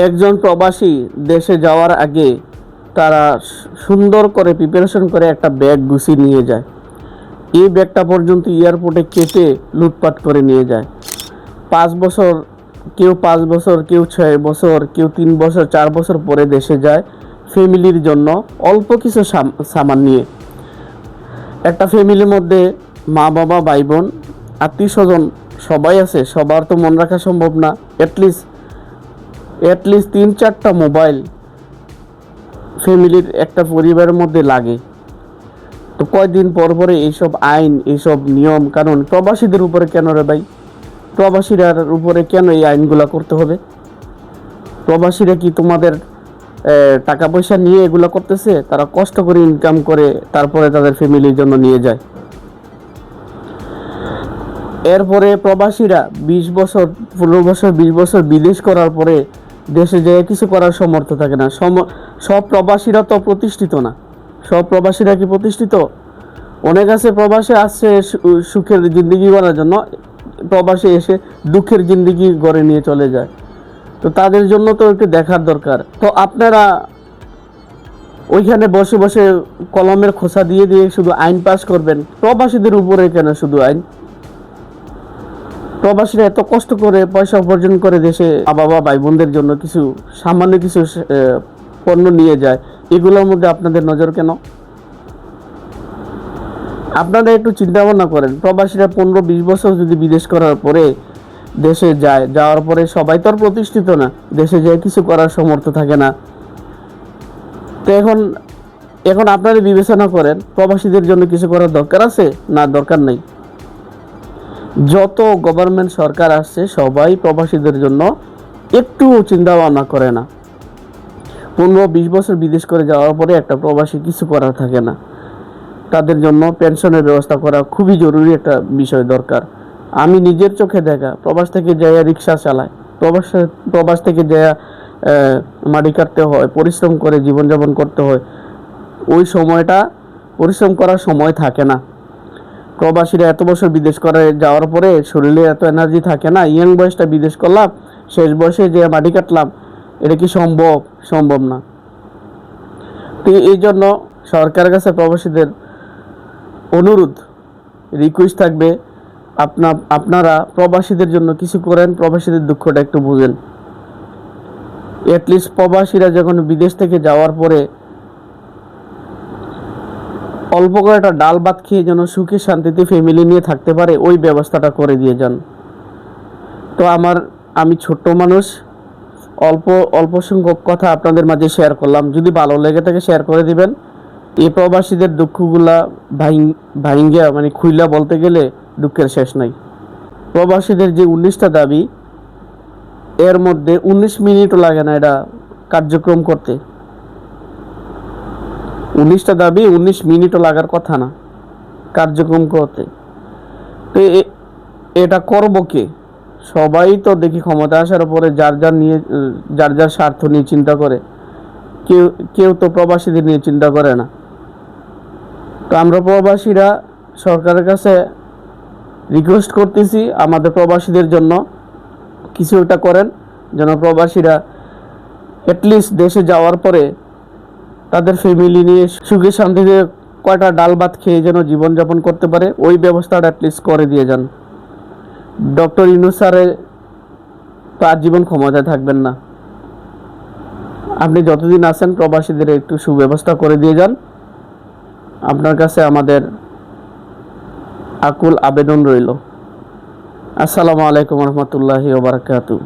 একজন প্রবাসী দেশে যাওয়ার আগে তারা সুন্দর করে প্রিপারেশন করে একটা ব্যাগ গুছিয়ে নিয়ে যায়। এই ব্যাগটা পর্যন্ত এয়ারপোর্টে কেটে লুটপাট করে নিয়ে যায়। 5 বছর, কেউ 5 বছর, কেউ 6 বছর, কেউ 3 বছর, 4 বছর পরে দেশে যায় ফ্যামিলির জন্য অল্প কিছু সামান নিয়ে। একটা ফ্যামিলির মধ্যে মা বাবা, ভাই বোন, আত্মীয় স্বজন সবাই আছে, সবার তো মন রাখা সম্ভব না। অ্যাটলিস্ট 3-4টা মোবাইল ফ্যামিলির একটা পরিবারের মধ্যে লাগে। তো কয়দিন পর পরে এইসব আইন, এইসব নিয়ম কানুন প্রবাসীদের উপরে কেন রে ভাই? প্রবাসীরার উপরে কেন এই আইনগুলো করতে হবে? প্রবাসীরা কি তোমাদের টাকা পয়সা নিয়ে এগুলো করতেছে? তারা কষ্ট করে ইনকাম করে তারপরে তাদের ফ্যামিলির জন্য নিয়ে যায়। এরপরে প্রবাসীরা 20 বছর, 15 বছর, 20 বছর বিদেশ করার পরে দেশে যেয়ে কিছু করার সমর্থ থাকে না। সব প্রবাসীরা তো প্রতিষ্ঠিত না। সব প্রবাসীরা কি প্রতিষ্ঠিত? অনেক আছে প্রবাসে আসছে সুখের জিন্দিগি করার জন্য, প্রবাসে এসে দুঃখের জিন্দিগি গড়ে নিয়ে চলে যায়। তো তাদের জন্য তো একটু দেখার দরকার। তো আপনারা ওইখানে বসে বসে কলমের খোসা দিয়ে দিয়ে শুধু আইন পাস করবেন। প্রবাসীদের উপরে কেন শুধু আইন? প্রবাসীরা এত কষ্ট করে পয়সা উপার্জন করে দেশে বাবা, ভাই বোনদের জন্য কিছু সামান্য কিছু পণ্য নিয়ে যায়, এগুলোর মধ্যে আপনাদের নজর কেন? আপনারা একটু চিন্তা ভাবনা করেন। প্রবাসীরা 15-20 বছর যদি বিদেশ করার পরে দেশে যায়, যাওয়ার পরে সবাই তো আর প্রতিষ্ঠিত না, দেশে যায় কিছু করার সমর্থ থাকে না। তো এখন আপনারা বিবেচনা করেন, প্রবাসীদের জন্য কিছু করার দরকার আছে না দরকার নেই? যত গভর্নমেন্ট সরকার আসছে সবাই প্রবাসীদের জন্য একটু চিন্তা ভাবনা করে না। 15-20 বছর বিদেশ করে যাওয়ার পরে একটা প্রবাসী কিছু করার থাকে না। তাদের জন্য পেনশনের ব্যবস্থা করা খুবই জরুরি একটা বিষয় দরকার। আমি নিজের চোখে দেখা, প্রবাস থেকে যাইয়া রিক্সা চালায়, প্রবাস থেকে যাইয়া মাটি কাটতে হয়, পরিশ্রম করে জীবনযাপন করতে হয়। ওই সময়টা পরিশ্রম করার সময় থাকে না। প্রবাসীরা এত বছর বিদেশ করে যাওয়ার পরে শরীরে এত এনার্জি থাকে না। ইয়াং বয়সটা বিদেশ করলাম, শেষ বয়সে যে মাটি কাটলাম, এটা কি সম্ভব? সম্ভব না। তো এই জন্য সরকারের কাছে প্রবাসীদের অনুরোধ, রিকোয়েস্ট থাকবে, আপনারা প্রবাসীদের জন্য কিছু করেন, প্রবাসীদের দুঃখটা একটু বুঝেন। অ্যাটলিস্ট প্রবাসীরা যখন বিদেশ থেকে যাওয়ার পরে অল্প করে একটা ডাল ভাত খেয়ে যেন সুখে শান্তিতে ফ্যামিলি নিয়ে থাকতে পারে, ওই ব্যবস্থাটা করে দিয়ে যান। তো আমি ছোট্ট মানুষ, অল্প সংখ্যক কথা আপনাদের মাঝে শেয়ার করলাম। যদি ভালো লেগে থাকে শেয়ার করে দিবেন। এই প্রবাসীদের দুঃখগুলা ভাইঙ্গা মানে খুইলা বলতে গেলে দুঃখের শেষ নাই। প্রবাসীদের যে 19টা দাবি, এর মধ্যে 19 মিনিটও লাগে না এটা কার্যক্রম করতে। 19টা দাবি 19 মিনিটও লাগার কথা না কার্যক্রম করতে। তো এটা করব কে? সবাই তো দেখি ক্ষমতা আসার পরে যার যার স্বার্থ নিয়ে চিন্তা করে। কেউ তো প্রবাসীদের নিয়ে চিন্তা করে না। তো আমরা প্রবাসীরা সরকারের কাছে রিকোয়েস্ট করতেছি, আমাদের প্রবাসীদের জন্য কিছু একটা করেন, যেন প্রবাসীরা অ্যাটলিস্ট দেশে যাওয়ার পরে তাদের ফ্যামিলি নিয়ে সুখে শান্তিতে কয়টা ডাল ভাত খেয়ে যেন জীবনযাপন করতে পারে, ওই ব্যবস্থাটা অ্যাটলিস্ট করে দিয়ে যান। ডক্টর ইউনূস স্যারের তো আজীবন ক্ষমতায় থাকবেন না। আপনি যতদিন আছেন প্রবাসীদের একটু সুব্যবস্থা করে দিয়ে যান। আপনার কাছে আমাদের আকুল আবেদন রইল। আসসালামু আলাইকুম রহমতুল্লাহি ওয়া বারাকাতুহু।